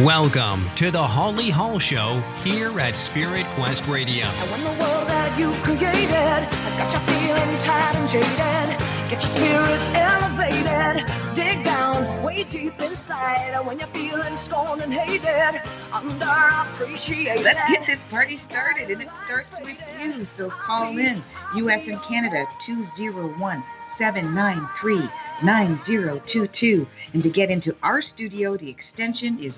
Welcome to the Holly Hall Show here at Spirit Quest Radio. I want the world that you created. I got you feeling tired and jaded. Get your spirits elevated. Dig down way deep inside. When you're feeling scorned and hated, underappreciated. Let's get this party started, and it starts with you. So call in, U.S. and Canada, 201-793-9022. And to get into our studio, the extension is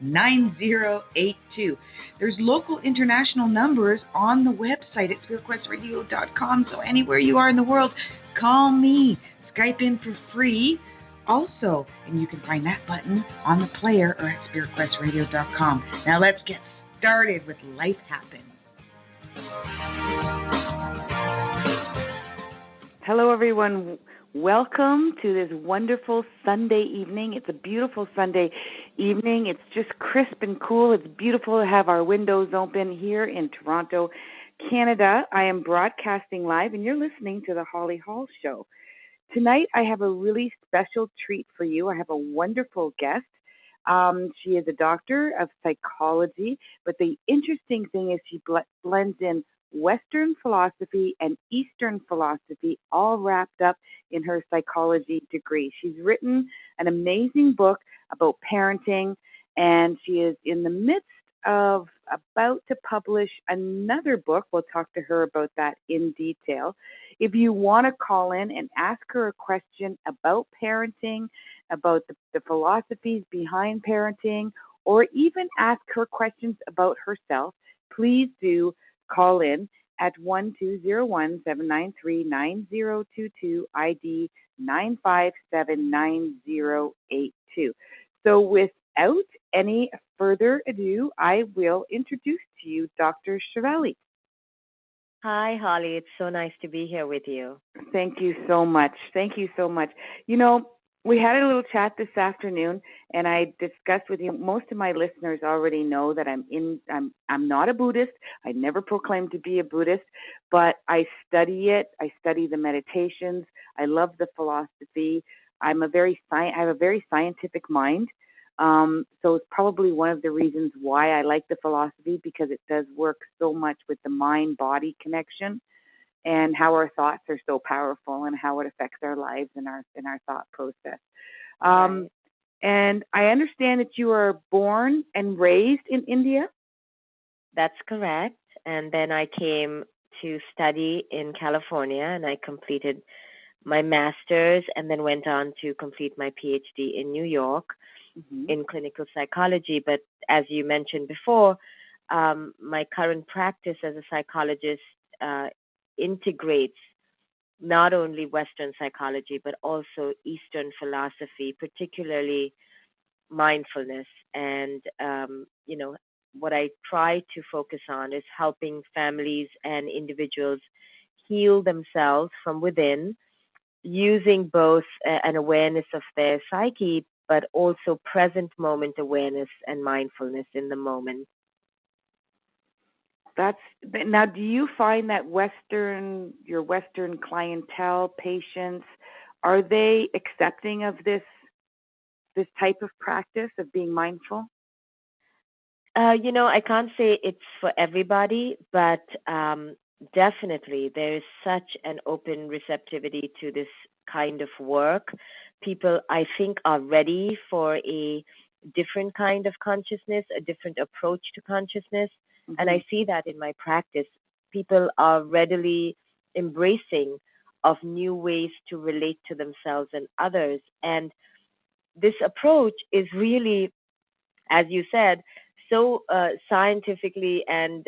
957-9082. There's local international numbers on the website at spiritquestradio.com. So anywhere you are in the world, call me. Skype in for free. Also, and you can find that button on the player or at spiritquestradio.com. Now let's get started with Life Happens. Hello, everyone. Welcome to this wonderful Sunday evening. It's a beautiful Sunday evening. It's just crisp and cool. It's beautiful to have our windows open here in Toronto, Canada. I am broadcasting live, and you're listening to the Holly Hall Show. Tonight, I have a really special treat for you. I have a wonderful guest. She is a doctor of psychology, but the interesting thing is she blends in Western philosophy and Eastern philosophy all wrapped up in her psychology degree. She's written an amazing book about parenting, and she is in the midst of about to publish another book. We'll talk to her about that in detail. If you want to call in and ask her a question about parenting, about the philosophies behind parenting, or even ask her questions about herself, please do call in at 1-201-793-9022, ID 9579082. So without any further ado, I will introduce to you Dr. Shefali. Hi, Holly. It's so nice to be here with you. Thank you so much. Thank you so much. You know, we had a little chat this afternoon, and I discussed with you. Most of my listeners already know that I'm not a Buddhist. I never proclaimed to be a Buddhist, but I study it. I study the meditations. I love the philosophy. I have a very scientific mind. So it's probably one of the reasons why I like the philosophy, because it does work so much with the mind-body connection and how our thoughts are so powerful and how it affects our lives and our thought process. Right. And I understand that you are born and raised in India. That's correct. And then I came to study in California, and I completed my master's and then went on to complete my PhD in New York in clinical psychology. But as you mentioned before, my current practice as a psychologist integrates not only Western psychology, but also Eastern philosophy, particularly mindfulness. And, what I try to focus on is helping families and individuals heal themselves from within, using both an awareness of their psyche, but also present moment awareness and mindfulness in the moment. Now, do you find that your Western clientele, patients, are they accepting of this type of practice of being mindful? I can't say it's for everybody, but definitely there is such an open receptivity to this kind of work. People, I think, are ready for a different kind of consciousness, a different approach to consciousness. And I see that in my practice. People are readily embracing of new ways to relate to themselves and others. And this approach is really, as you said, so scientifically and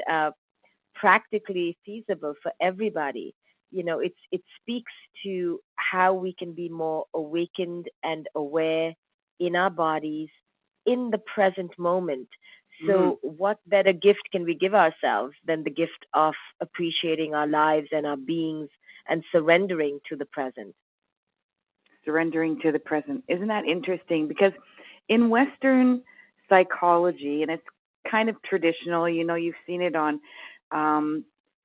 practically feasible for everybody. It speaks to how we can be more awakened and aware in our bodies in the present moment. So what better gift can we give ourselves than the gift of appreciating our lives and our beings and surrendering to the present? Surrendering to the present. Isn't that interesting? Because in Western psychology, and it's kind of traditional, you've seen it on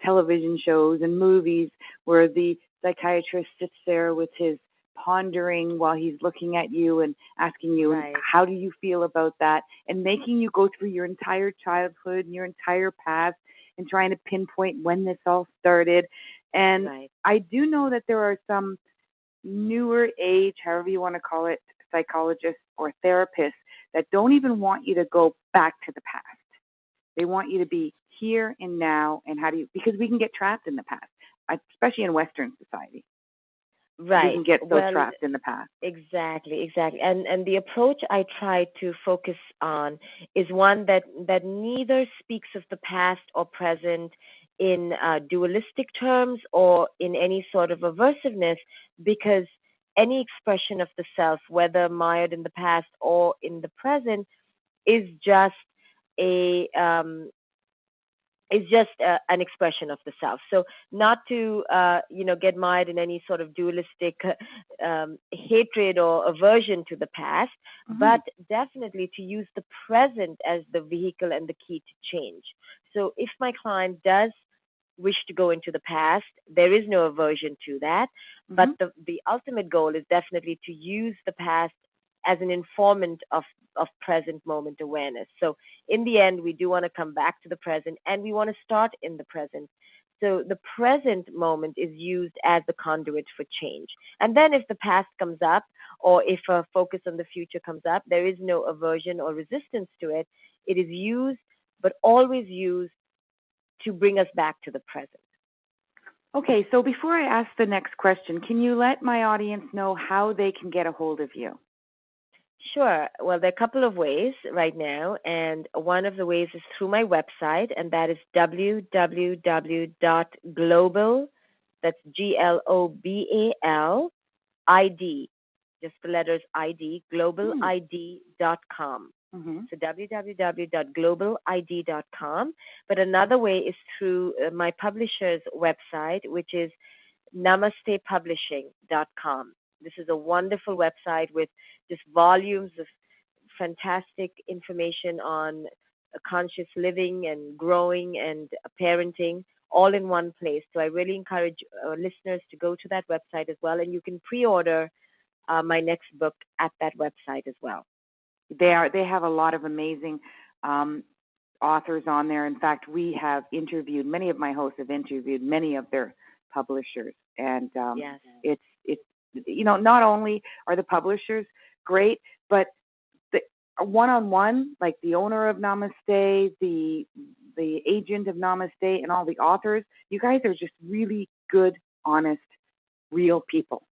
television shows and movies where the psychiatrist sits there with his pondering while he's looking at you and asking you, Right. how do you feel about that? And making you go through your entire childhood and your entire past and trying to pinpoint when this all started. And Right. I do know that there are some newer age, however you want to call it, psychologists or therapists that don't even want you to go back to the past. They want you to be here and now, and because we can get trapped in the past, especially in Western society. Right. We can get so Well, trapped in the past. exactly. And the approach I try to focus on is one that neither speaks of the past or present in dualistic terms or in any sort of aversiveness, because any expression of the self, whether mired in the past or in the present, is just a an expression of the self. So not to get mired in any sort of dualistic hatred or aversion to the past, but definitely to use the present as the vehicle and the key to change. So if my client does wish to go into the past, there is no aversion to that, but the ultimate goal is definitely to use the past as an informant of present moment awareness. So in the end, we do want to come back to the present, and we want to start in the present. So the present moment is used as the conduit for change. And then if the past comes up, or if a focus on the future comes up, there is no aversion or resistance to it. It is used, but always used to bring us back to the present. Okay, so before I ask the next question, can you let my audience know how they can get a hold of you? Sure. Well, there are a couple of ways right now, and one of the ways is through my website, and that is www.global, that's GLOBAL, ID, just the letters ID, globalid.com. So www.globalid.com. But another way is through my publisher's website, which is namastepublishing.com. This is a wonderful website with just volumes of fantastic information on conscious living and growing and parenting, all in one place. So I really encourage listeners to go to that website as well, and you can pre-order my next book at that website as well. They have a lot of amazing authors on there. In fact, many of my hosts have interviewed many of their publishers, and Yes. it's not only are the publishers great, but the one-on-one, like the owner of Namaste, the agent of Namaste, and all the authors, you guys are just really good, honest, real people.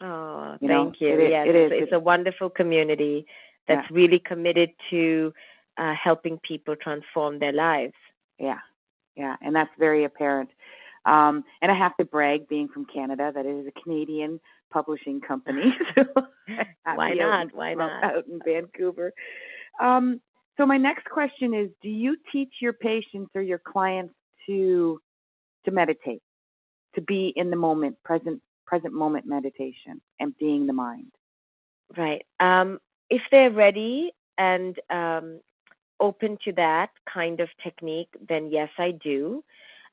Oh, You thank you. Yes, it's a wonderful community that's really committed to helping people transform their lives. Yeah, and that's very apparent. And I have to brag, being from Canada, that it is a Canadian publishing company. So Why not? Why not? Out in Vancouver. So my next question is: do you teach your patients or your clients to meditate, to be in the moment, present moment meditation, emptying the mind? Right. If they're ready and open to that kind of technique, then yes, I do.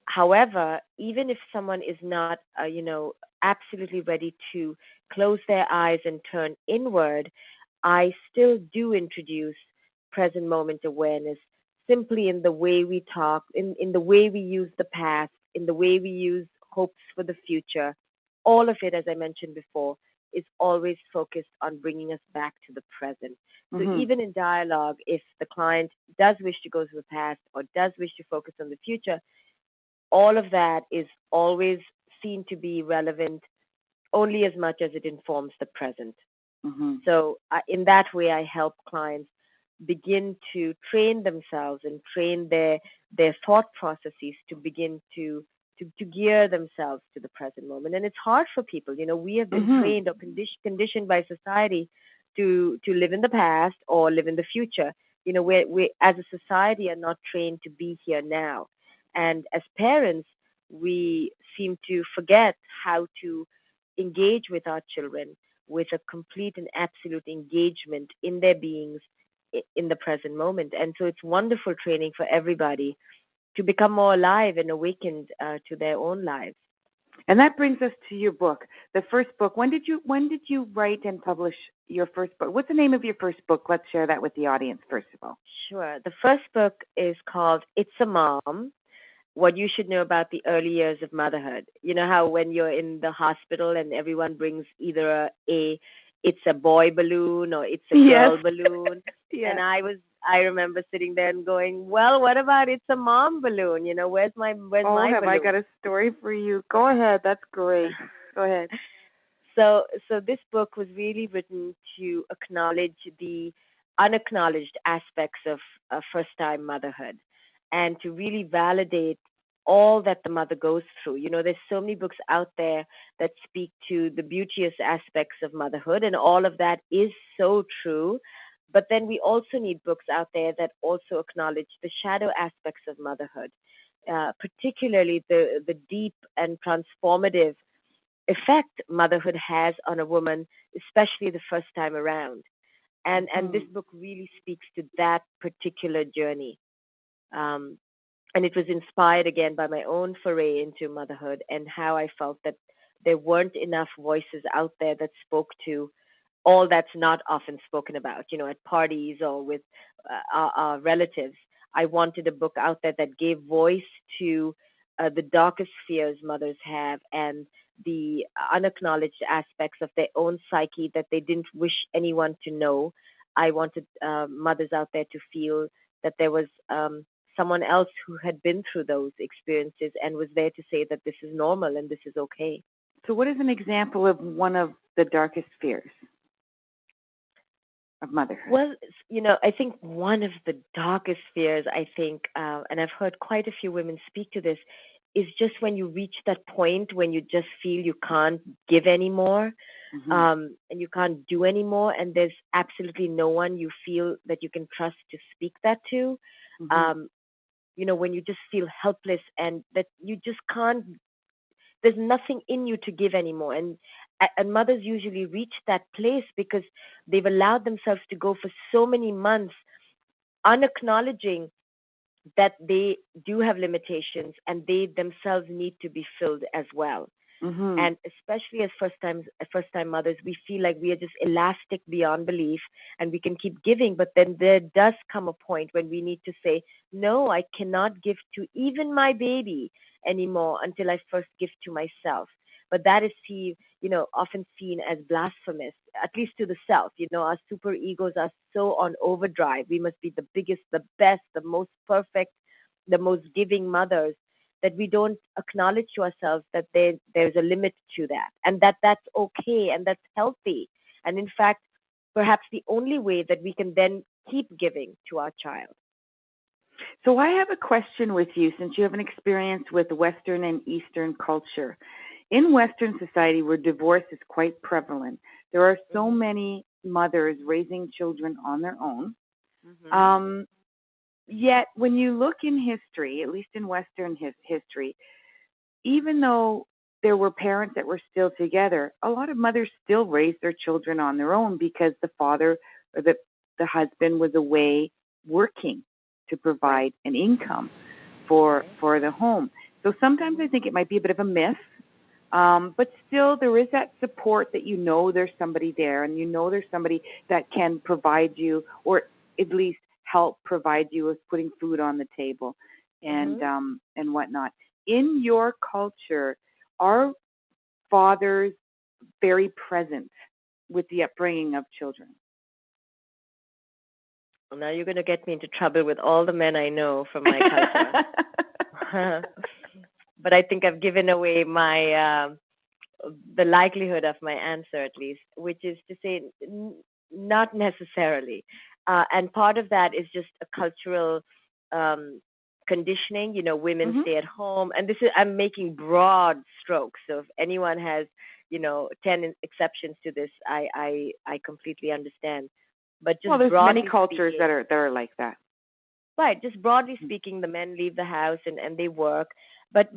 However, even if someone is not, absolutely ready to close their eyes and turn inward, I still do introduce present moment awareness simply in the way we talk, in the way we use the past, in the way we use hopes for the future. All of it, as I mentioned before, is always focused on bringing us back to the present. So even in dialogue, if the client does wish to go to the past or does wish to focus on the future, all of that is always seen to be relevant only as much as it informs the present. So in that way, I help clients begin to train themselves and train their thought processes to begin to gear themselves to the present moment. And it's hard for people. We have been trained or conditioned by society to live in the past or live in the future. We as a society are not trained to be here now. And as parents, we seem to forget how to engage with our children with a complete and absolute engagement in their beings in the present moment. And so it's wonderful training for everybody to become more alive and awakened to their own lives. And that brings us to your book, the first book. When did you write and publish your first book? What's the name of your first book? Let's share that with the audience first of all. Sure. The first book is called It's a Mom, What You Should Know About the Early Years of Motherhood. You know how when you're in the hospital and everyone brings either it's a boy balloon or it's a girl balloon. Yes. And I remember sitting there and going, well, what about it's a mom balloon? Where's my balloon? I got a story for you. Go ahead. That's great. Go ahead. So this book was really written to acknowledge the unacknowledged aspects of first-time motherhood and to really validate all that the mother goes through. There's so many books out there that speak to the beauteous aspects of motherhood, and all of that is so true. But then we also need books out there that also acknowledge the shadow aspects of motherhood, particularly the deep and transformative effect motherhood has on a woman, especially the first time around. And this book really speaks to that particular journey. And it was inspired again by my own foray into motherhood and how I felt that there weren't enough voices out there that spoke to all that's not often spoken about, at parties or with our relatives. I wanted a book out there that gave voice to the darkest fears mothers have and the unacknowledged aspects of their own psyche that they didn't wish anyone to know. I wanted mothers out there to feel that there was someone else who had been through those experiences and was there to say that this is normal and this is okay. So what is an example of one of the darkest fears of motherhood? Well, I think one of the darkest fears, and I've heard quite a few women speak to this, is just when you reach that point when you just feel you can't give anymore, and you can't do anymore, and there's absolutely no one you feel that you can trust to speak that to. When you just feel helpless and that you just can't, there's nothing in you to give anymore. And mothers usually reach that place because they've allowed themselves to go for so many months unacknowledging that they do have limitations and they themselves need to be filled as well. And especially as first time mothers, we feel like we are just elastic beyond belief and we can keep giving. But then there does come a point when we need to say, no, I cannot give to even my baby anymore until I first give to myself. But that is often seen as blasphemous, at least to the self. Our super egos are so on overdrive. We must be the biggest, the best, the most perfect, the most giving mothers, that we don't acknowledge to ourselves that there's a limit to that, and that's okay and that's healthy. And in fact, perhaps the only way that we can then keep giving to our child. So I have a question with you, since you have an experience with Western and Eastern culture. In Western society, where divorce is quite prevalent, there are so many mothers raising children on their own. Yet, when you look in history, at least in Western history, even though there were parents that were still together, a lot of mothers still raised their children on their own because the father or the husband was away working to provide an income for the home. So sometimes I think it might be a bit of a myth, but still there is that support that there's somebody there and there's somebody that can provide you, or at least help provide you with putting food on the table and whatnot. In your culture, are fathers very present with the upbringing of children? Well, now you're going to get me into trouble with all the men I know from my culture. But I think I've given away my the likelihood of my answer, at least, which is to say not necessarily. And part of that is just a cultural conditioning. Women stay at home, and I'm making broad strokes. So if anyone has 10 exceptions to this, I completely understand. But just there's broadly many cultures speaking, that are like that. Right. Just broadly speaking, the men leave the house and they work. But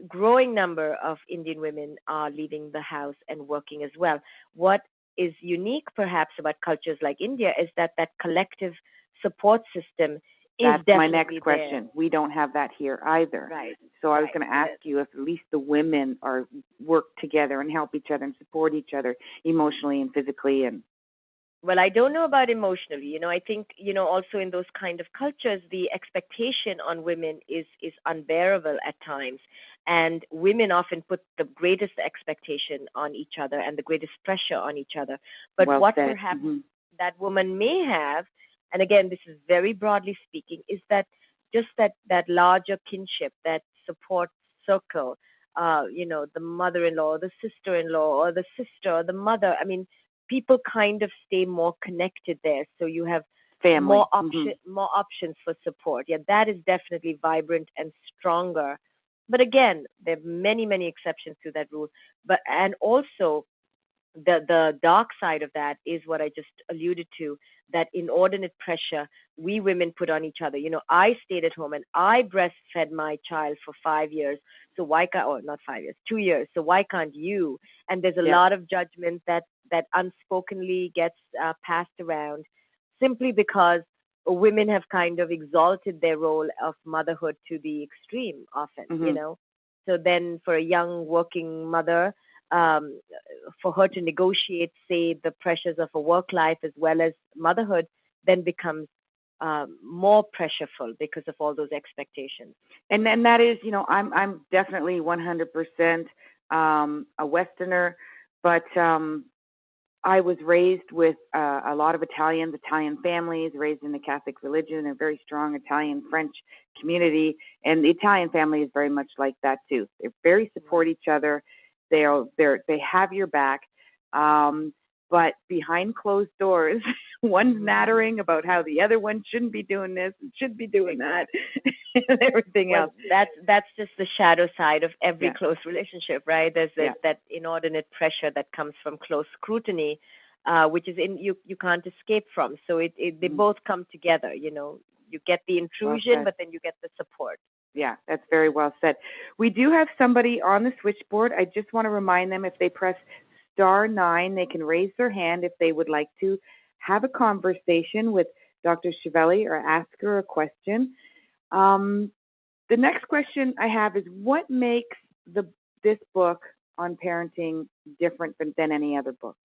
growing number of Indian women are leaving the house and working as well. What is unique perhaps about cultures like India is that collective support system That's my next definitely question. there. We don't have that here either. Right. So I was Right. going to ask you if at least the women are work together and help each other and support each other emotionally and physically. And Well, I don't know about emotionally. I think, also in those kind of cultures, the expectation on women is unbearable at times. And women often put the greatest expectation on each other and the greatest pressure on each other. But well what said. perhaps that woman may have, and again, this is very broadly speaking, is that just that larger kinship, that support circle, the mother-in-law, the sister-in-law, or the sister, or the mother. I mean, people kind of stay more connected there. So you have Family. more options for support. Yeah, that is definitely vibrant and stronger. But again, there are many exceptions to that rule. But and also the dark side of that is what I just alluded to, that inordinate pressure we women put on each other. I stayed at home and I breastfed my child for 5 years. So why can't, or not 5 years, 2 years. So why can't you? And there's a lot of judgment that unspokenly gets passed around simply because women have kind of exalted their role of motherhood to the extreme often. So then for a young working mother, um, for her to negotiate, say, the pressures of a work life as well as motherhood, then becomes more pressureful because of all those expectations. And then that is, I'm definitely 100% a Westerner, but I was raised with a lot of Italian families, raised in the Catholic religion, a very strong Italian-French community, and the Italian family is very much like that too. They very support each other. They have your back, but behind closed doors, one's nattering about how the other one shouldn't be doing this and should be doing that, and everything else. That's just the shadow side of every close relationship, right? There's that inordinate pressure that comes from close scrutiny, which is you can't escape from. So they both come together. You get the intrusion, but then you get the support. Yeah, that's very well said. We do have somebody on the switchboard. I just want to remind them, if they press *9, they can raise their hand if they would like to have a conversation with Dr. Shefali or ask her a question. The next question I have is, what makes this book on parenting different than any other book?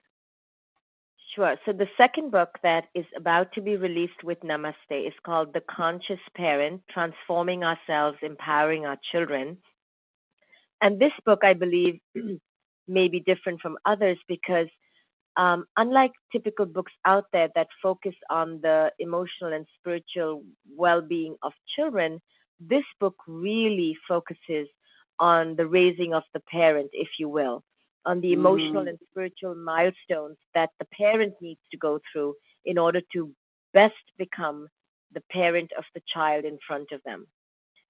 Sure. So the second book that is about to be released with Namaste is called The Conscious Parent, Transforming Ourselves, Empowering Our Children. And this book, I believe, may be different from others because unlike typical books out there that focus on the emotional and spiritual well-being of children, this book really focuses on the raising of the parent, if you will, on the emotional and spiritual milestones that the parent needs to go through in order to best become the parent of the child in front of them.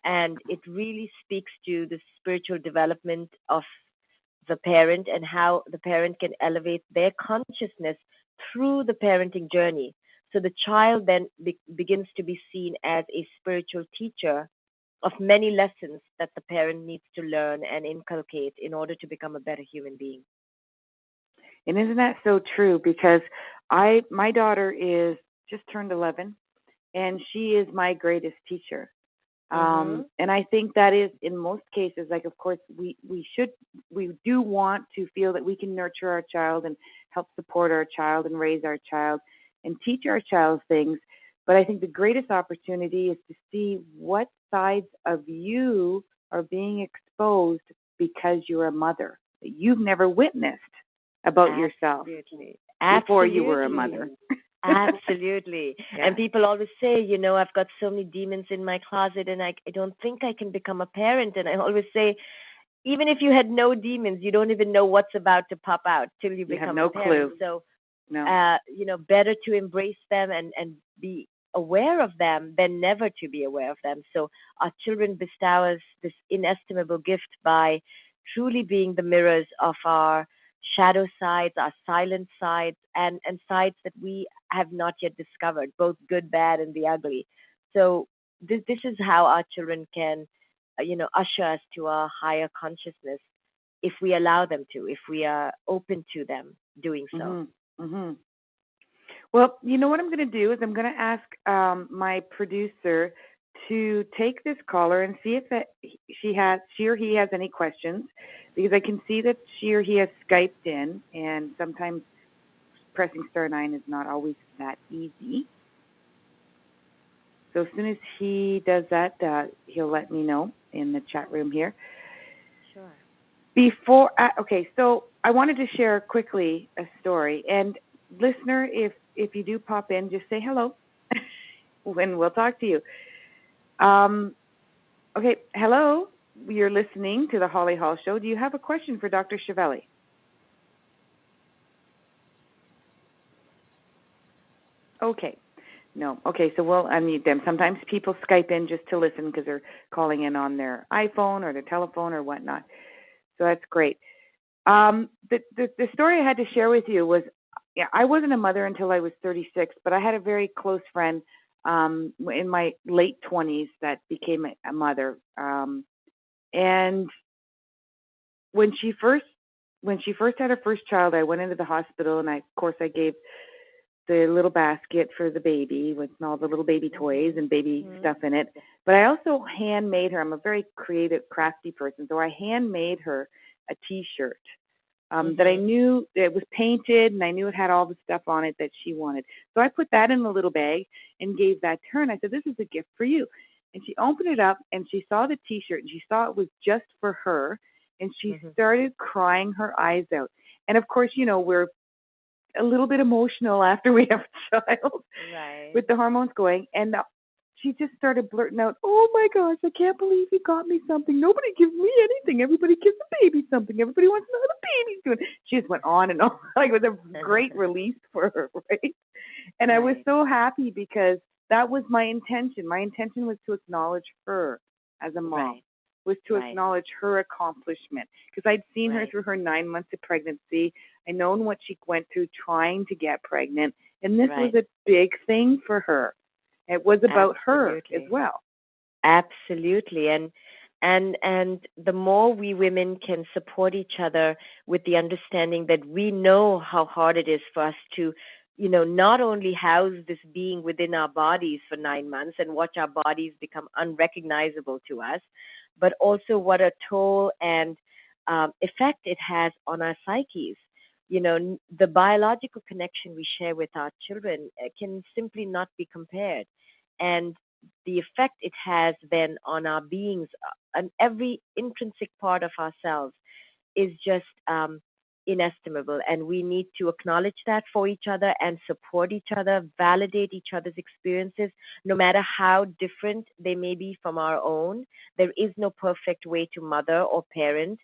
And it really speaks to the spiritual development of the parent and how the parent can elevate their consciousness through the parenting journey. So the child then begins to be seen as a spiritual teacher of many lessons that the parent needs to learn and inculcate in order to become a better human being. And isn't that so true? Because my daughter is just turned 11, and she is my greatest teacher. And I think that is, in most cases, like, of course, we do want to feel that we can nurture our child and help support our child and raise our child and teach our child things. But I think the greatest opportunity is to see what sides of you are being exposed because you're a mother that you've never witnessed about yourself before you were a mother. Absolutely. Yeah. And people always say, I've got so many demons in my closet and I don't think I can become a parent. And I always say, even if you had no demons, you don't even know what's about to pop out till you become a parent. Clue. So, better to embrace them and be aware of them than never to be aware of them. So our children bestow us this inestimable gift by truly being the mirrors of our shadow sides, our silent sides, and sides that we have not yet discovered, both good, bad, and the ugly. So this is how our children can, usher us to a higher consciousness if we allow them to, if we are open to them doing so. Mm-hmm. Mm-hmm. Well, you know what I'm going to do is I'm going to ask my producer to take this caller and see if she or he has any questions, because I can see that she or he has Skyped in, and sometimes pressing *9 is not always that easy. So as soon as he does that, he'll let me know in the chat room here. Sure. Okay, so I wanted to share quickly a story. And listener, if you do pop in, just say hello, and we'll talk to you. Okay, hello. You're listening to the Holly Hall Show. Do you have a question for Dr. Shefali? Okay. No. Okay, so we'll unmute them. Sometimes people Skype in just to listen because they're calling in on their iPhone or their telephone or whatnot. So that's great. The story I had to share with you was, I wasn't a mother until I was 36, but I had a very close friend in my late 20s that became a mother. And when she first had her first child, I went into the hospital, and of course I gave the little basket for the baby with all the little baby toys and baby stuff in it. But I also handmade her. I'm a very creative, crafty person, so I handmade her a T-shirt that I knew it was painted, and I knew it had all the stuff on it that she wanted. So I put that in a little bag and gave that to her, and I said, "This is a gift for you." And she opened it up, and she saw the T-shirt, and she saw it was just for her, and she started crying her eyes out. And of course, we're a little bit emotional after we have a child, Right. with the hormones going, and she just started blurting out, "Oh my gosh, I can't believe you got me something. Nobody gives me anything. Everybody gives the baby something. Everybody wants to know how the baby's doing." She just went on and on. Like, it was a great release for her, right? And I was so happy because that was my intention. My intention was to acknowledge her as a mom, was to acknowledge her accomplishment, because I'd seen her through her 9 months of pregnancy. I known what she went through trying to get pregnant, and this was a big thing for her. It was about her as well. Absolutely. And the more we women can support each other with the understanding that we know how hard it is for us to, not only house this being within our bodies for 9 months and watch our bodies become unrecognizable to us, but also what a toll and effect it has on our psyches. The biological connection we share with our children can simply not be compared. And the effect it has then on our beings and every intrinsic part of ourselves is just inestimable. And we need to acknowledge that for each other and support each other, validate each other's experiences, no matter how different they may be from our own. There is no perfect way to mother or parent,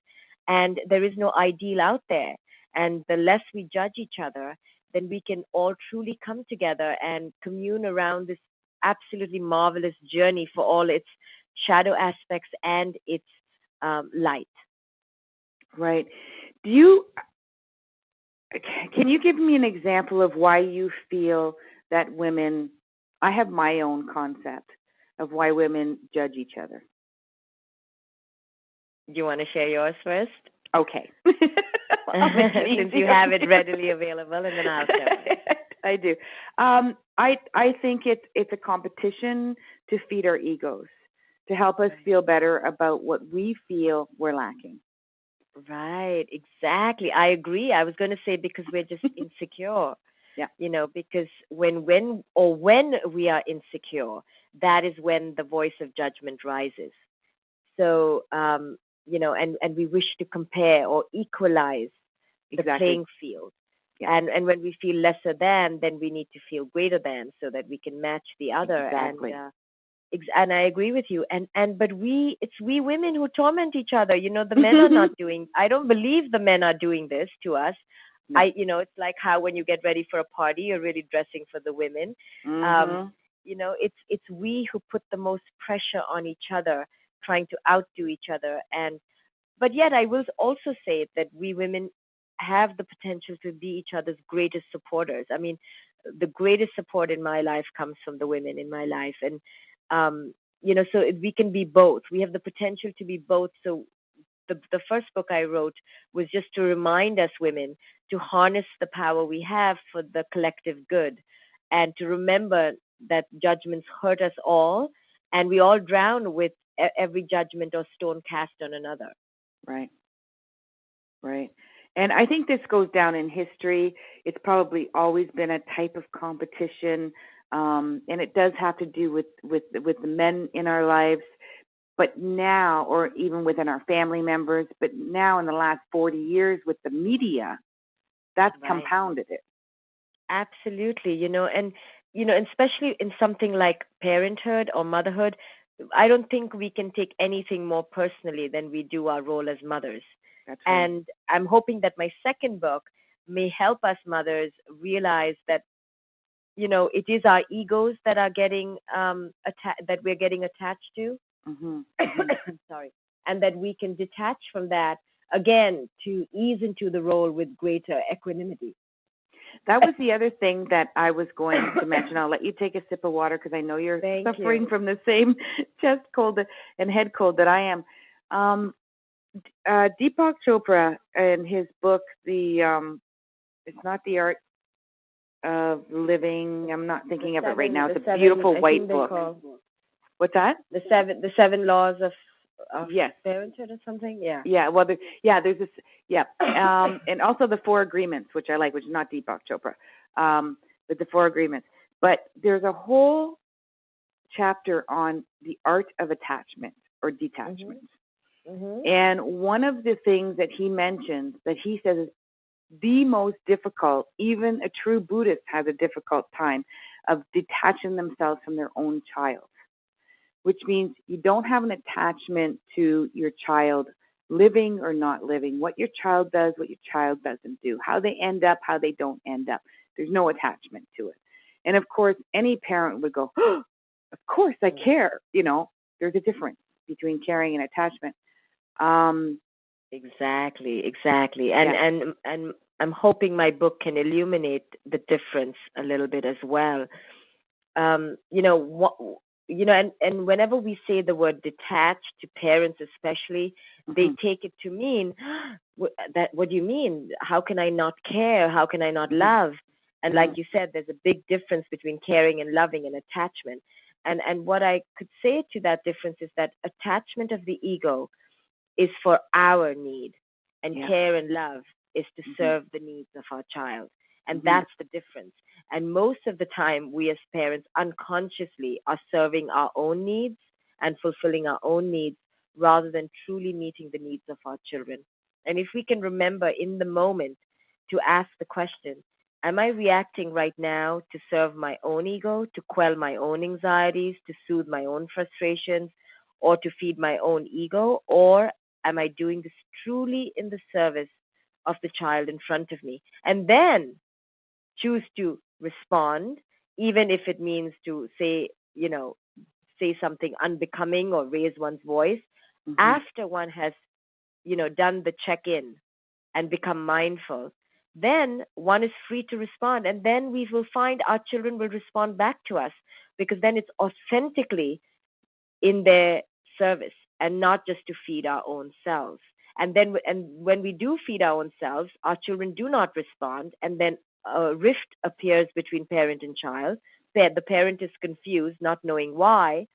and there is no ideal out there. And the less we judge each other, then we can all truly come together and commune around this absolutely marvelous journey for all its shadow aspects and its light. Right. Can you give me an example of why you feel that women, I have my own concept of why women judge each other. Do you want to share yours first? Okay. Since you have it readily available, and then I'll share it. I do. I think it's a competition to feed our egos, to help us feel better about what we feel we're lacking. Right, exactly. I agree. I was going to say because we're just insecure. Yeah. Because when we are insecure, that is when the voice of judgment rises. So, and we wish to compare or equalize the playing field. Yeah. And when we feel lesser than, then we need to feel greater than so that we can match the other. Exactly. And I agree with you. But it's we women who torment each other. The men are not doing. I don't believe the men are doing this to us. No. It's like how when you get ready for a party, you're really dressing for the women. Mm-hmm. It's we who put the most pressure on each other, trying to outdo each other. But yet, I will also say that we women have the potential to be each other's greatest supporters. I mean, the greatest support in my life comes from the women in my life, and so we can be both. We have the potential to be both. So the first book I wrote was just to remind us women to harness the power we have for the collective good, and to remember that judgments hurt us all, and we all drown with every judgment or stone cast on another. Right. Right. And I think this goes down in history. It's probably always been a type of competition, and it does have to do with the men in our lives. But now, or even within our family members, but now in the last 40 years with the media, that's compounded it. Absolutely, and especially in something like parenthood or motherhood, I don't think we can take anything more personally than we do our role as mothers. That's right. And I'm hoping that my second book may help us mothers realize that, it is our egos that are getting that we're getting attached to. Mm-hmm. Sorry, and that we can detach from that again to ease into the role with greater equanimity. That was the other thing that I was going to mention. I'll let you take a sip of water because I know you're suffering from the same chest cold and head cold that I am. Deepak Chopra, in his book, it's not the art of living. I'm not thinking of it right now. It's a beautiful white book. What's that? The seven laws of yes, parenthood or something. Yeah. Yeah. Well, there's this. Yeah. And also the 4 agreements, which I like, which is not Deepak Chopra, but the 4 agreements. But there's a whole chapter on the art of attachment or detachment. Mm-hmm. And one of the things that he mentions that he says is the most difficult, even a true Buddhist has a difficult time of detaching themselves from their own child, which means you don't have an attachment to your child living or not living, what your child does, what your child doesn't do, how they end up, how they don't end up. There's no attachment to it. And of course, any parent would go, oh, of course I care. There's a difference between caring and attachment. Exactly. And I'm hoping my book can illuminate the difference a little bit as well. And whenever we say the word detached to parents especially, they take it to mean that, what do you mean? How can I not care? How can I not love? And like you said, there's a big difference between caring and loving and attachment. And what I could say to that difference is that attachment of the ego is for our need, and care and love is to serve the needs of our child. And that's the difference. And most of the time, we as parents unconsciously are serving our own needs and fulfilling our own needs rather than truly meeting the needs of our children. And if we can remember in the moment to ask the question, am I reacting right now to serve my own ego, to quell my own anxieties, to soothe my own frustrations, or to feed my own ego? Or am I doing this truly in the service of the child in front of me? And then choose to respond, even if it means to say something unbecoming or raise one's voice, after one has, done the check-in and become mindful. Then one is free to respond, and then we will find our children will respond back to us, because then it's authentically in their service and not just to feed our own selves. And when we do feed our own selves, our children do not respond, and then a rift appears between parent and child. The parent is confused, not knowing why,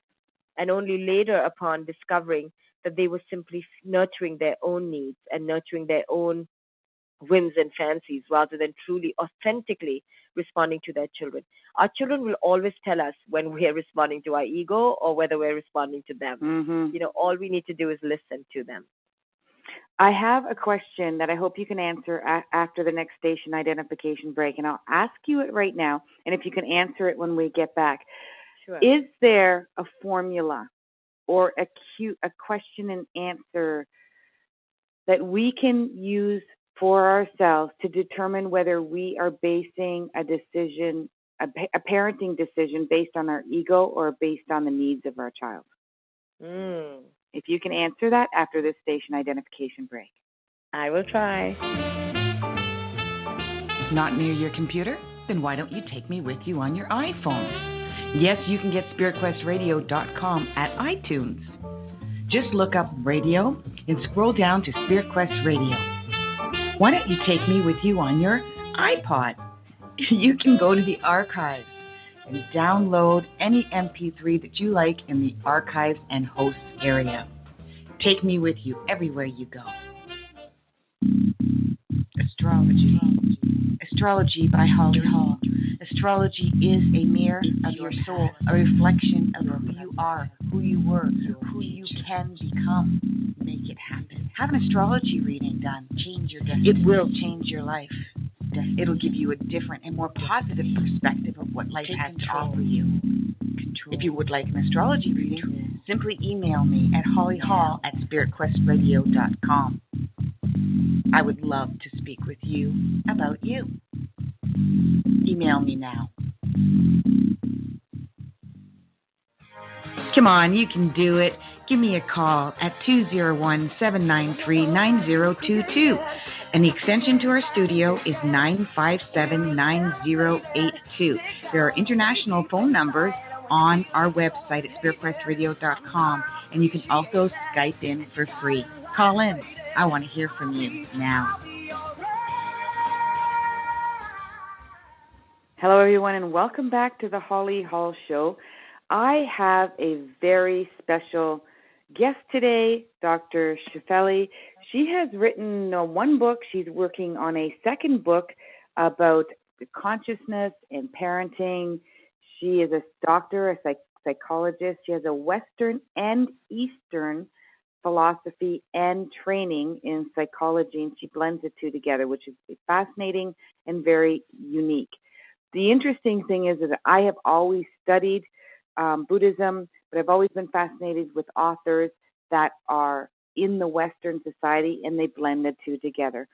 and only later upon discovering that they were simply nurturing their own needs and nurturing their own whims and fancies rather than truly, authentically responding to their children. Our children will always tell us when we are responding to our ego or whether we're responding to them. All we need to do is listen to them. I have a question that I hope you can answer after the next station identification break, and I'll ask you it right now, and if you can answer it when we get back. Sure. Is there a formula or a question and answer that we can use for ourselves to determine whether we are basing a decision, a parenting decision based on our ego or based on the needs of our child? If you can answer that after this station identification break. I will try. Not near your computer? Then why don't you take me with you on your iPhone? Yes, you can get SpiritQuestRadio.com at iTunes. Just look up radio and scroll down to Spirit Quest Radio. Why don't you take me with you on your iPod? You can go to the archives and download any MP3 that you like in the archives and hosts area. Take me with you everywhere you go. Astrology. Astrology by Holly Hall. Astrology is a mirror of your soul, a reflection of who you are, who you were, who you can become. Make it happen. Have an astrology reading done. Change your destiny. It will change your life. It'll give you a different and more positive perspective of what life has to offer you. If you would like an astrology reading, simply email me at HollyHall@spiritquestradio.com. I would love to speak with you about you. Email me now. Come on, you can do it. Give me a call at 201-793-9022. And the extension to our studio is 957-9082. There are international phone numbers on our website at spiritquestradio.com. And you can also Skype in for free. Call in. I want to hear from you now. Hello, everyone, and welcome back to the Holly Hall Show. I have a very special guest today, Dr. Shefali. She has written one book. She's working on a second book about consciousness and parenting. She is a doctor, a psychologist. She has a Western and Eastern philosophy and training in psychology, and she blends the two together, which is fascinating and very unique. The interesting thing is that I have always studied Buddhism, but I've always been fascinated with authors that are in the Western society, and they blend the two together.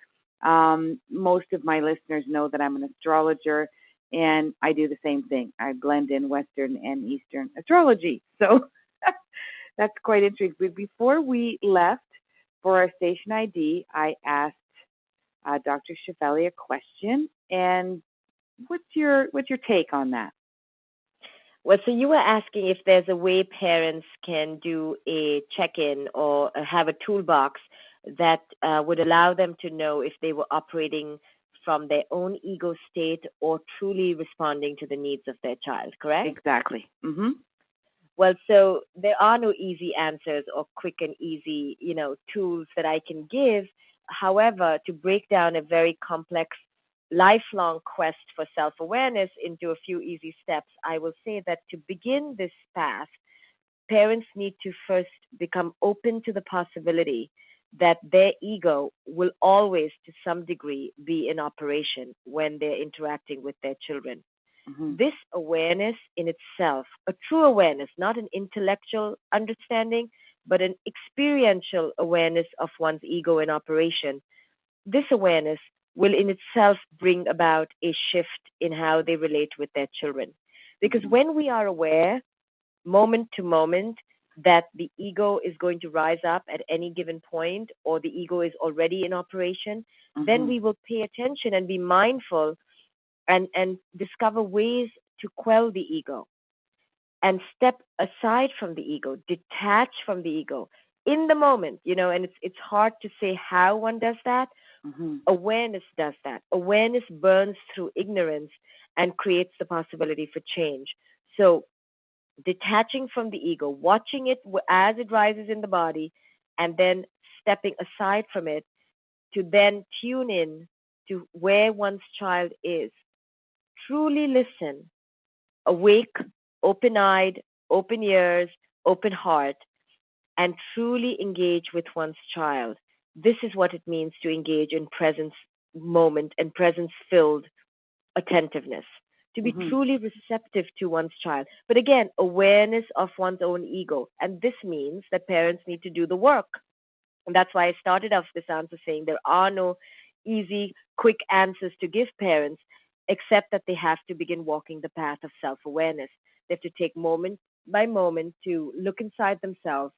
Most of my listeners know that I'm an astrologer, and I do the same thing. I blend in Western and Eastern astrology. So that's quite interesting. But before we left for our station ID, I asked Dr. Shefali a question, and what's your take on that? Well, so you were asking if there's a way parents can do a check-in or have a toolbox that would allow them to know if they were operating from their own ego state or truly responding to the needs of their child, correct? Exactly. Mm-hmm. Well, so there are no easy answers or quick and easy, tools that I can give. However, to break down a very complex lifelong quest for self-awareness into a few easy steps, I will say that to begin this path, parents need to first become open to the possibility that their ego will always, to some degree, be in operation when they're interacting with their children. Mm-hmm. This awareness in itself, a true awareness, not an intellectual understanding, but an experiential awareness of one's ego in operation, this awareness will in itself bring about a shift in how they relate with their children. Because when we are aware, moment to moment, that the ego is going to rise up at any given point, or the ego is already in operation, then we will pay attention and be mindful and discover ways to quell the ego and step aside from the ego, detach from the ego in the moment, and it's hard to say how one does that. Mm-hmm. Awareness does that. Awareness burns through ignorance and creates the possibility for change. So detaching from the ego, watching it as it rises in the body, and then stepping aside from it to then tune in to where one's child is. Truly listen, awake, open-eyed, open ears, open heart, and truly engage with one's child. This is what it means to engage in presence moment and presence-filled attentiveness, to be truly receptive to one's child. But again, awareness of one's own ego. And this means that parents need to do the work. And that's why I started off this answer saying there are no easy, quick answers to give parents, except that they have to begin walking the path of self-awareness. They have to take moment by moment to look inside themselves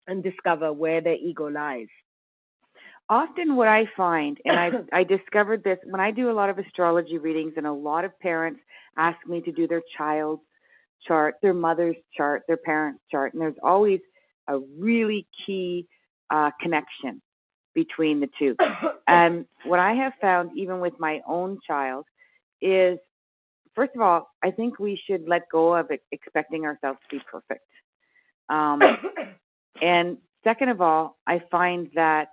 and discover where their ego lies. Often what I find, and I discovered this when I do a lot of astrology readings, and a lot of parents ask me to do their child's chart, their mother's chart, their parents' chart, and there's always a really key connection between the two. And what I have found, even with my own child, is first of all, I think we should let go of expecting ourselves to be perfect. And second of all, I find that,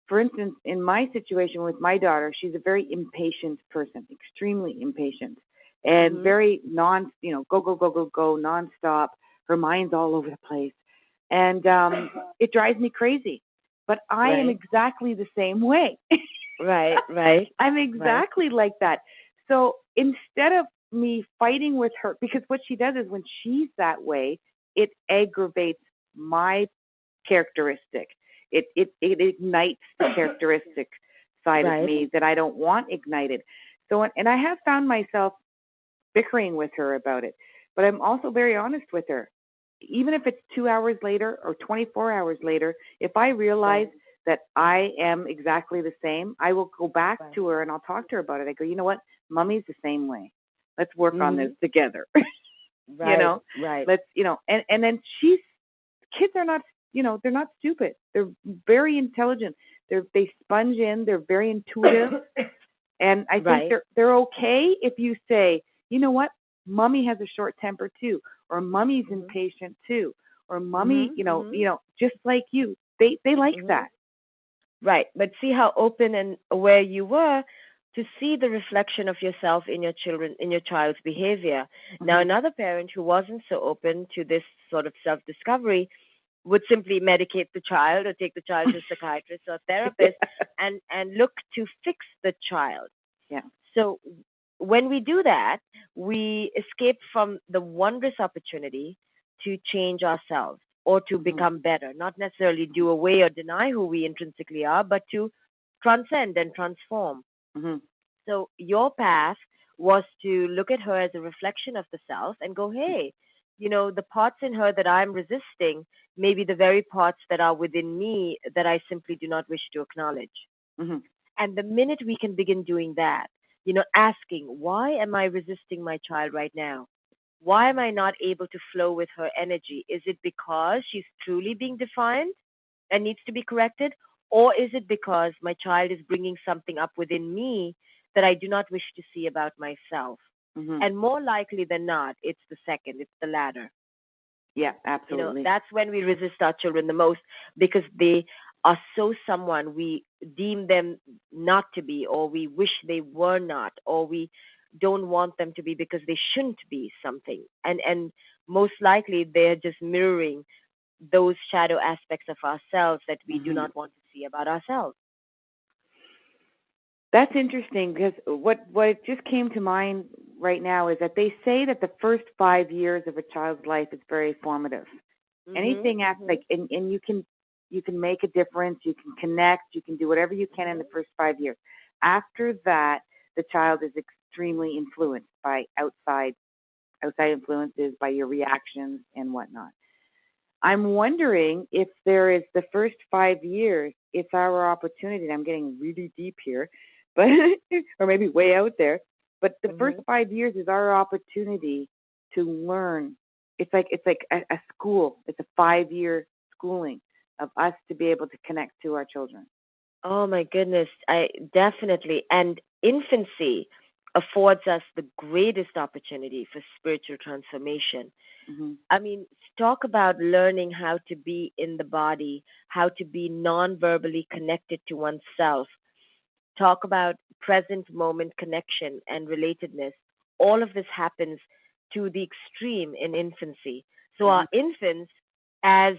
for instance, in my situation with my daughter, she's a very impatient person, extremely impatient, and very go, nonstop. Her mind's all over the place. And it drives me crazy. But I am exactly the same way. Right. I'm exactly like that. So instead of me fighting with her, because what she does is when she's that way, it aggravates my characteristic. It ignites the characteristic side of me that I don't want ignited. So, and I have found myself bickering with her about it, but I'm also very honest with her. Even if it's 2 hours later or 24 hours later, if I realize that I am exactly the same, I will go back to her and I'll talk to her about it. I go, you know what? Mommy's the same way. Let's work on this together. Let's, and then kids are not, they're not stupid. They're very intelligent. They sponge in. They're very intuitive. And I think they're okay if you say, you know what? Mommy has a short temper too, or mommy's impatient too, or mommy, just like you. They like that. Right. But see how open and aware you were to see the reflection of yourself in your child's behavior. Now, another parent who wasn't so open to this sort of self-discovery would simply medicate the child or take the child to a psychiatrist or therapist and look to fix the child. Yeah. So when we do that, we escape from the wondrous opportunity to change ourselves or to become better, not necessarily do away or deny who we intrinsically are, but to transcend and transform. So your path was to look at her as a reflection of the self and go, hey, the parts in her that I'm resisting may be the very parts that are within me that I simply do not wish to acknowledge. And the minute we can begin doing that, asking, why am I resisting my child right now? Why am I not able to flow with her energy? Is it because she's truly being defiant and needs to be corrected? Or is it because my child is bringing something up within me that I do not wish to see about myself? And more likely than not, it's the second, it's the latter. Yeah, absolutely. That's when we resist our children the most, because they are so someone we deem them not to be, or we wish they were not, or we don't want them to be because they shouldn't be something. And most likely they're just mirroring those shadow aspects of ourselves that we do not want to see about ourselves. That's interesting, because what just came to mind right now is that they say that the first 5 years of a child's life is very formative. Anything after, and you can make a difference, you can connect, you can do whatever you can in the first 5 years. After that, the child is extremely influenced by outside influences, by your reactions and whatnot. I'm wondering if there is the first 5 years, it's our opportunity. I'm getting really deep here, but or maybe way out there. But the first 5 years is our opportunity to learn. It's like a school. It's a 5-year schooling of us to be able to connect to our children. Oh my goodness, I definitely. And infancy affords us the greatest opportunity for spiritual transformation. I mean, talk about learning how to be in the body, how to be non-verbally connected to oneself. Talk about present moment connection and relatedness. All of this happens to the extreme in infancy. So our infants, as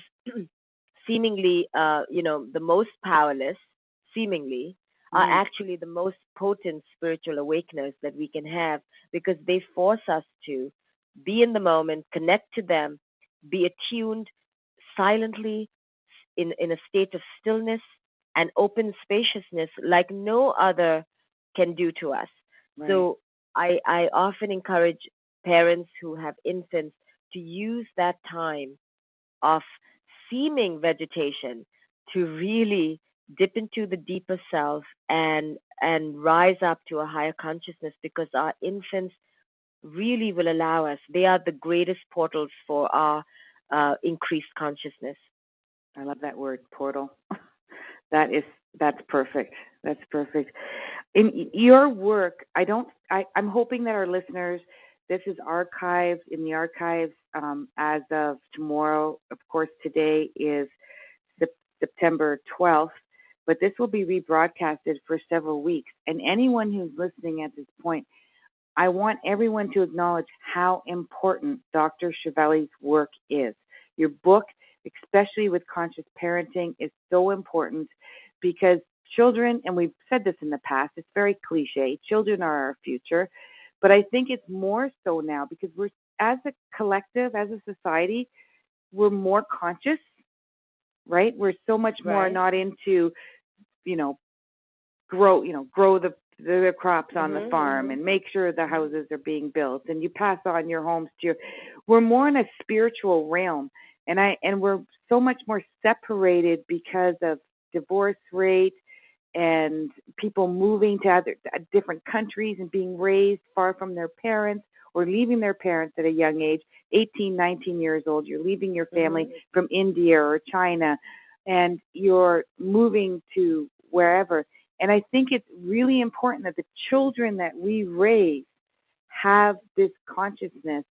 seemingly, the most powerless, seemingly, are actually the most potent spiritual awakeners that we can have, because they force us to be in the moment, connect to them, be attuned silently in a state of stillness and open spaciousness like no other can do to us. Right. So I often encourage parents who have infants to use that time of seeming vegetation to really dip into the deeper self and rise up to a higher consciousness, because our infants really will allow us. They are the greatest portals for our increased consciousness. I love that word, portal. That's perfect. That's perfect. in your work, I'm hoping that our listeners, this is archived in the archives as of tomorrow. Of course, today is September 12th, but this will be rebroadcasted for several weeks. And anyone who's listening at this point, I want everyone to acknowledge how important Dr. Shefali's work is. Your book, especially with conscious parenting, is so important because children, and we've said this in the past, it's very cliche, children are our future, but I think it's more so now because we're, as a collective, as a society, we're more conscious, right? We're so much more not into, grow the crops on the farm and make sure the houses are being built and you pass on your homes to your, we're more in a spiritual realm, and we're so much more separated because of divorce rate and people moving to other different countries and being raised far from their parents or leaving their parents at a young age, 18, 19 years old. You're leaving your family from India or China and you're moving to wherever. And I think it's really important that the children that we raise have this consciousness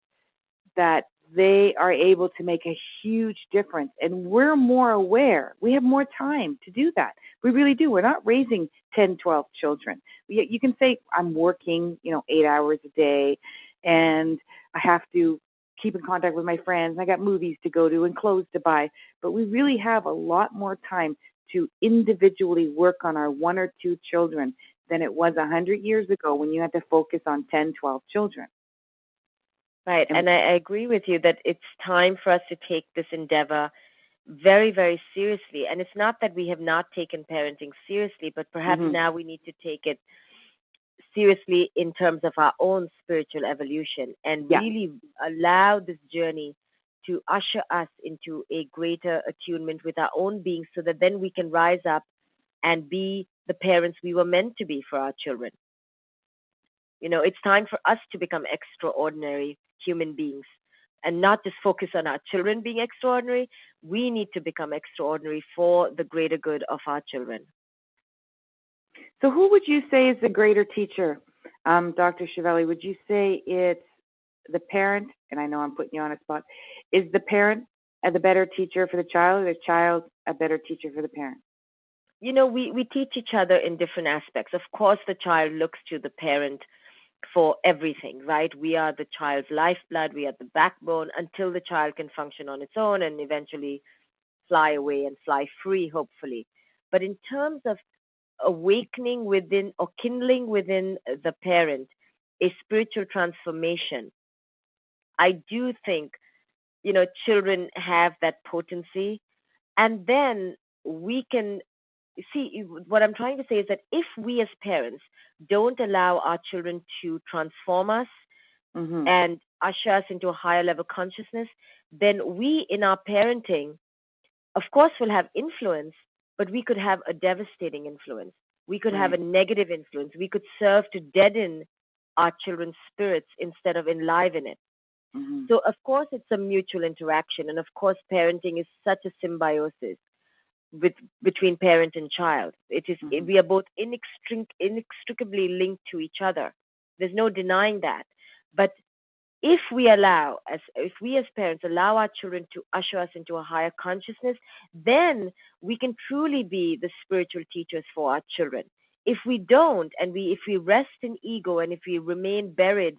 that they are able to make a huge difference. And we're more aware. We have more time to do that. We really do. We're not raising 10, 12 children. You can say, I'm working, 8 hours a day, and I have to keep in contact with my friends. I got movies to go to and clothes to buy. But we really have a lot more time to individually work on our 1 or 2 children than it was 100 years ago when you had to focus on 10, 12 children. Right, and I agree with you that it's time for us to take this endeavor very, very seriously. And it's not that we have not taken parenting seriously, but perhaps now we need to take it seriously in terms of our own spiritual evolution and really allow this journey to usher us into a greater attunement with our own being so that then we can rise up and be the parents we were meant to be for our children. It's time for us to become extraordinary human beings and not just focus on our children being extraordinary. We need to become extraordinary for the greater good of our children. So who would you say is the greater teacher, Dr. Shefali? Would you say it's the parent, and I know I'm putting you on a spot, is the parent the better teacher for the child, or the child a better teacher for the parent? We teach each other in different aspects. Of course, the child looks to the parent for everything, right? We are the child's lifeblood. We are the backbone until the child can function on its own and eventually fly away and fly free, hopefully. But in terms of awakening within or kindling within the parent a spiritual transformation, I do think, children have that potency. And then we can see, what I'm trying to say is that if we as parents don't allow our children to transform us and usher us into a higher level consciousness, then we in our parenting, of course, will have influence, but we could have a devastating influence. We could have a negative influence. We could serve to deaden our children's spirits instead of enliven it. So, of course, it's a mutual interaction. And, of course, parenting is such a symbiosis between parent and child. We are both inextricably linked to each other. There's no denying that. But if we as parents allow our children to usher us into a higher consciousness, then we can truly be the spiritual teachers for our children. If we don't, and if we rest in ego, and if we remain buried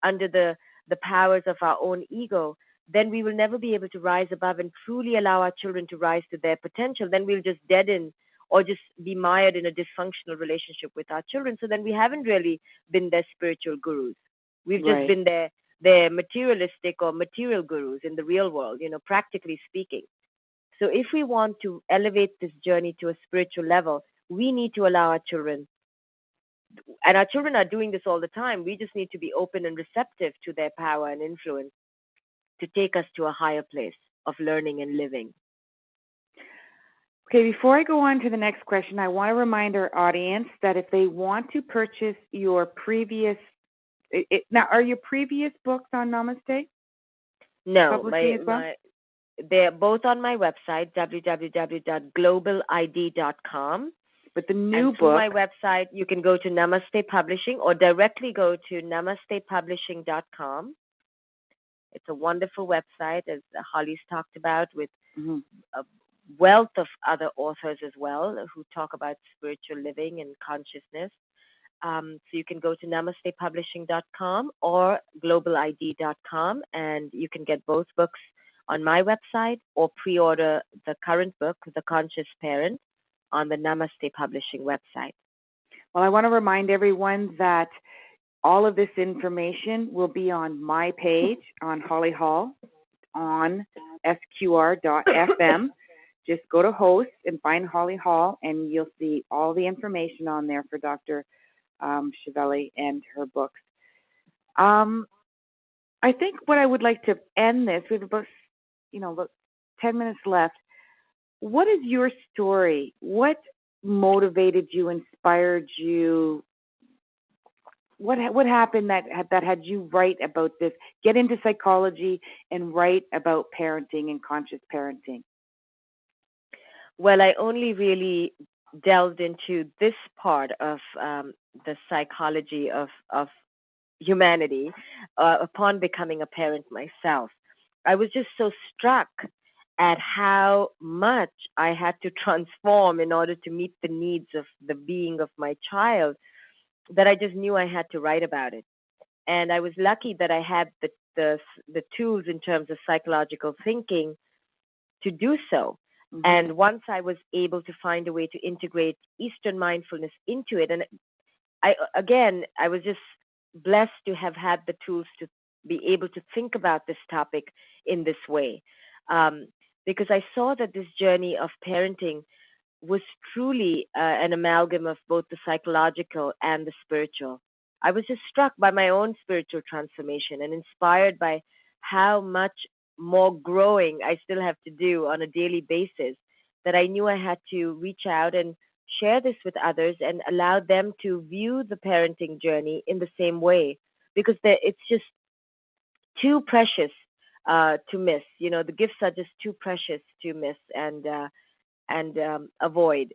under the powers of our own ego, then we will never be able to rise above and truly allow our children to rise to their potential. Then we'll just deaden or just be mired in a dysfunctional relationship with our children. So then we haven't really been their spiritual gurus. We've just been their materialistic or material gurus in the real world, practically speaking. So if we want to elevate this journey to a spiritual level, we need to allow our children, and our children are doing this all the time. We just need to be open and receptive to their power and influence to take us to a higher place of learning and living. Okay, before I go on to the next question, I want to remind our audience that if they want to purchase your previous, now are your previous books on Namaste? No, they're both on my website, www.globalid.com. But the new And through book, my website, you can go to Namaste Publishing or directly go to namastepublishing.com. It's a wonderful website, as Holly's talked about, with mhm. a wealth of other authors as well who talk about spiritual living and consciousness. So you can go to namastepublishing.com or globalid.com, and you can get both books on my website or pre-order the current book, The Conscious Parent, on the Namaste Publishing website. Well, I want to remind everyone that all of this information will be on my page on Holly Hall on sqr.fm. Just go to host and find Holly Hall, and you'll see all the information on there for Dr. Shefali and her books. I think what I would like to end this, we have about 10 minutes left. What is your story? What motivated you, inspired you? What happened that had you write about this, get into psychology and write about parenting and conscious parenting? Well, I only really delved into this part of the psychology of humanity upon becoming a parent myself. I was just so struck at how much I had to transform in order to meet the needs of the being of my child that I just knew I had to write about it. And I was lucky that I had the tools in terms of psychological thinking to do so. Mm-hmm. And once I was able to find a way to integrate Eastern mindfulness into it, and I was just blessed to have had the tools to be able to think about this topic in this way, because I saw that this journey of parenting was truly an amalgam of both the psychological and the spiritual. I was just struck by my own spiritual transformation and inspired by how much more growing I still have to do on a daily basis, that I knew I had to reach out and share this with others and allow them to view the parenting journey in the same way, because it's just too precious to miss. The gifts are just too precious to miss and avoid.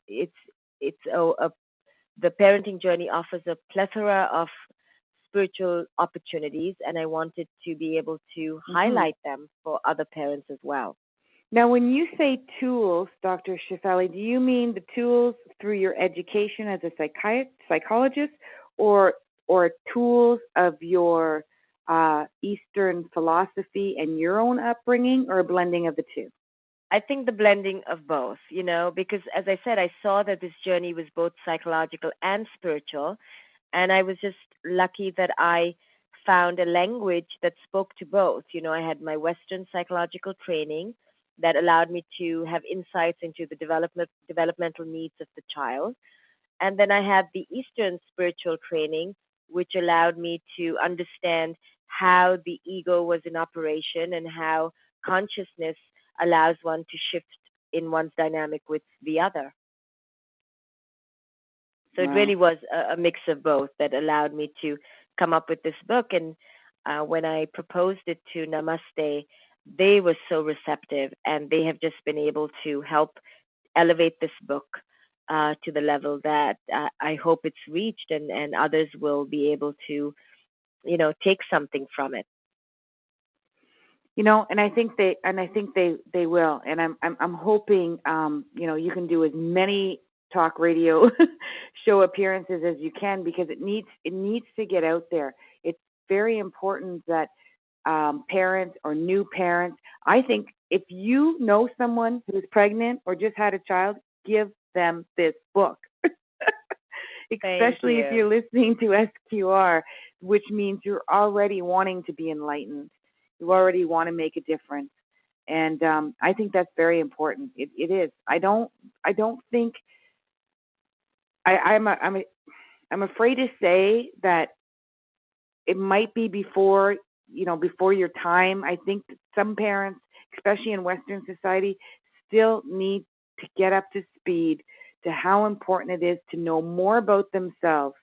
The parenting journey offers a plethora of spiritual opportunities, and I wanted to be able to highlight them for other parents as well. Now, when you say tools, Dr. Shefali, do you mean the tools through your education as a psychologist, or tools of your Eastern philosophy and your own upbringing, or a blending of the two? I think the blending of both, because as I said, I saw that this journey was both psychological and spiritual. And I was just lucky that I found a language that spoke to both. I had my Western psychological training that allowed me to have insights into the developmental needs of the child. And then I had the Eastern spiritual training, which allowed me to understand how the ego was in operation and how consciousness allows one to shift in one's dynamic with the other. So It really was a mix of both that allowed me to come up with this book. And when I proposed it to Namaste, they were so receptive, and they have just been able to help elevate this book to the level that I hope it's reached, and others will be able to, take something from it. And I think they will. And I'm hoping, you can do as many talk radio show appearances as you can, because it needs to get out there. It's very important that parents or new parents, I think if you know someone who's pregnant or just had a child, give them this book. Especially if you're listening to SQR, which means you're already wanting to be enlightened. You already want to make a difference. And I think that's very important. It is. I don't think I'm afraid to say that it might be before your time. I think that some parents, especially in Western society, still need to get up to speed to how important it is to know more about themselves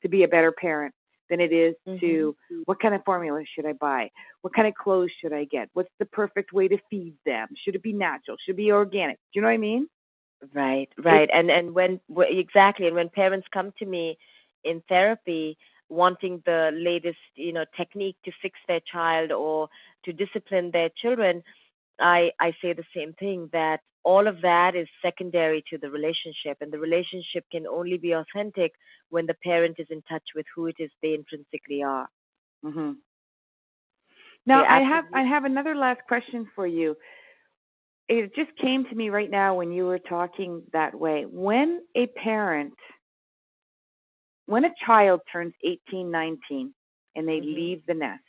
to be a better parent than it is to what kind of formula should I buy? What kind of clothes should I get? What's the perfect way to feed them? Should it be natural? Should it be organic? Do you know what I mean? Right, It, right. And exactly, and when parents come to me in therapy wanting the latest, technique to fix their child or to discipline their children, I say the same thing, that all of that is secondary to the relationship, and the relationship can only be authentic when the parent is in touch with who it is they intrinsically are. hmm So Now, you're I absolutely have another last question for you. It just came to me right now when you were talking that way. When a child turns 18, 19, and they mhm. leave the nest,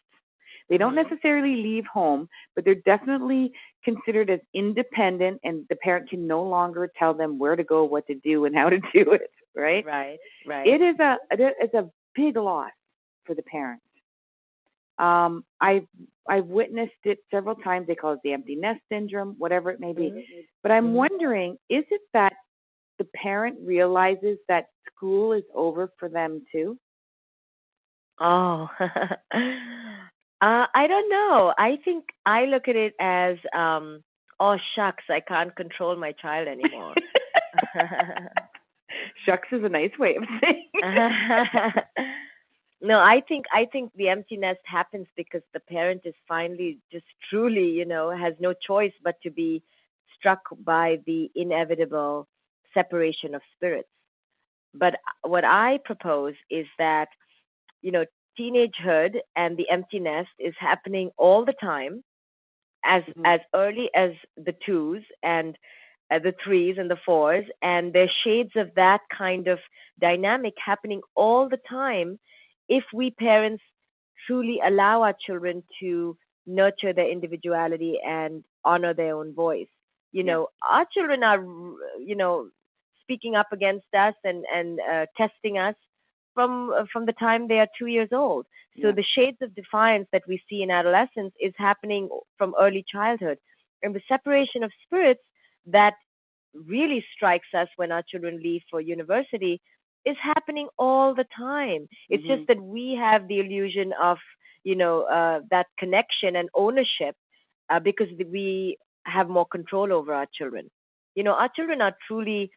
they don't Mhm. necessarily leave home, but they're definitely considered as independent, and the parent can no longer tell them where to go, what to do, and how to do it, right? Right, right. It is a big loss for the parent. I've witnessed it several times. They call it the empty nest syndrome, whatever it may be. Mhm. But I'm Mhm. wondering, is it that the parent realizes that school is over for them too? Oh. I don't know. I think I look at it as, oh shucks, I can't control my child anymore. Shucks is a nice way of saying it. No, I think the empty nest happens because the parent is finally just truly, has no choice but to be struck by the inevitable separation of spirits. But what I propose is that, you know, teenagehood and the empty nest is happening all the time, Mhm. as early as the twos and the threes and the fours, and there's shades of that kind of dynamic happening all the time if we parents truly allow our children to nurture their individuality and honor their own voice. Yeah. Our children are, speaking up against us and testing us from the time they are 2 years old. So Yeah. the shades of defiance that we see in adolescence is happening from early childhood. And the separation of spirits that really strikes us when our children leave for university is happening all the time. It's just Mhm. that we have the illusion of, that connection and ownership because we have more control over our children. Our children are truly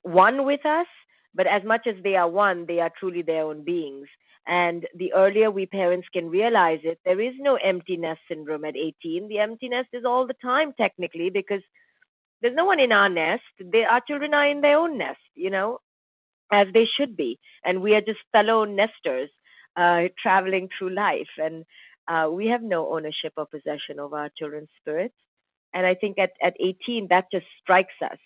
one with us, but as much as they are one, they are truly their own beings. And the earlier we parents can realize it, there is no empty nest syndrome at 18. The empty nest is all the time, technically, because there's no one in our nest. Our children are in their own nest, as they should be. And we are just fellow nesters traveling through life. And we have no ownership or possession over our children's spirits. And I think at 18, that just strikes us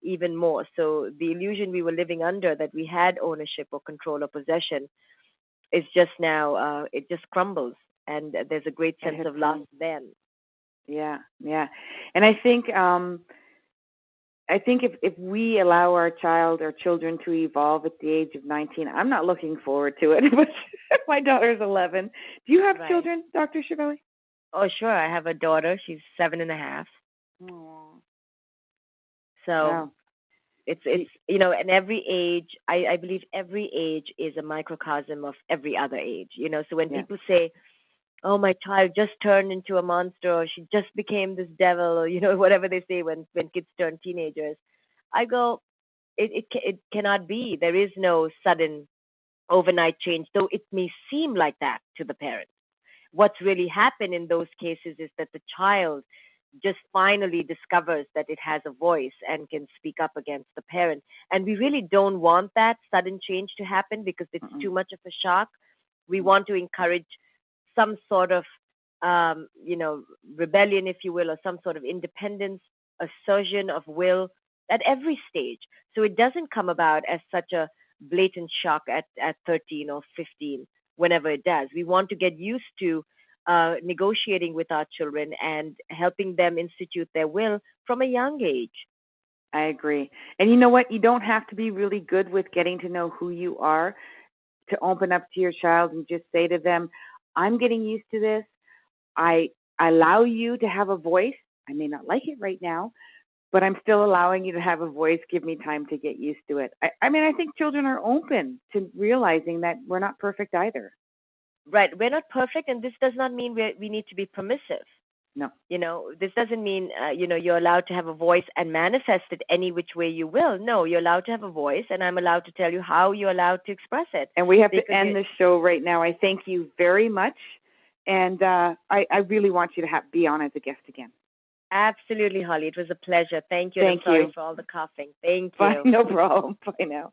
even more. So the illusion we were living under, that we had ownership or control or possession, is just now, it just crumbles. And there's a great It sense hits of loss home. then. Yeah. Yeah. And I think if we allow our children to evolve at the age of 19, I'm not looking forward to it. But my daughter's 11. Do you have Right. children, Dr. Shefali? Oh, sure. I have a daughter. She's 7.5. Oh, So wow. it's Y- and every age, I believe every age is a microcosm of every other age. So when Yeah. people say, oh, my child just turned into a monster, or she just became this devil, or whatever they say when kids turn teenagers, I go, it cannot be. There is no sudden overnight change, though it may seem like that to the parent. What's really happened in those cases is that the child just finally discovers that it has a voice and can speak up against the parent. And we really don't want that sudden change to happen because it's Mm-mm. too much of a shock. We want to encourage some sort of, rebellion, if you will, or some sort of independence, assertion of will at every stage. So it doesn't come about as such a blatant shock at 13 or 15, whenever it does. We want to get used to negotiating with our children and helping them institute their will from a young age. I agree. And you know what? You don't have to be really good with getting to know who you are to open up to your child and just say to them, I'm getting used to this. I allow you to have a voice. I may not like it right now, but I'm still allowing you to have a voice. Give me time to get used to it. I mean, I think children are open to realizing that we're not perfect either. Right. We're not perfect, and this does not mean we need to be permissive. No. This doesn't mean, you're allowed to have a voice and manifest it any which way you will. No, you're allowed to have a voice, and I'm allowed to tell you how you're allowed to express it. And we have to end the show right now. I thank you very much. And I really want you to be on as a guest again. Absolutely, Holly. It was a pleasure. Thank you. Thank I'm sorry you for all the coughing. Thank you. Bye. No problem. Bye now.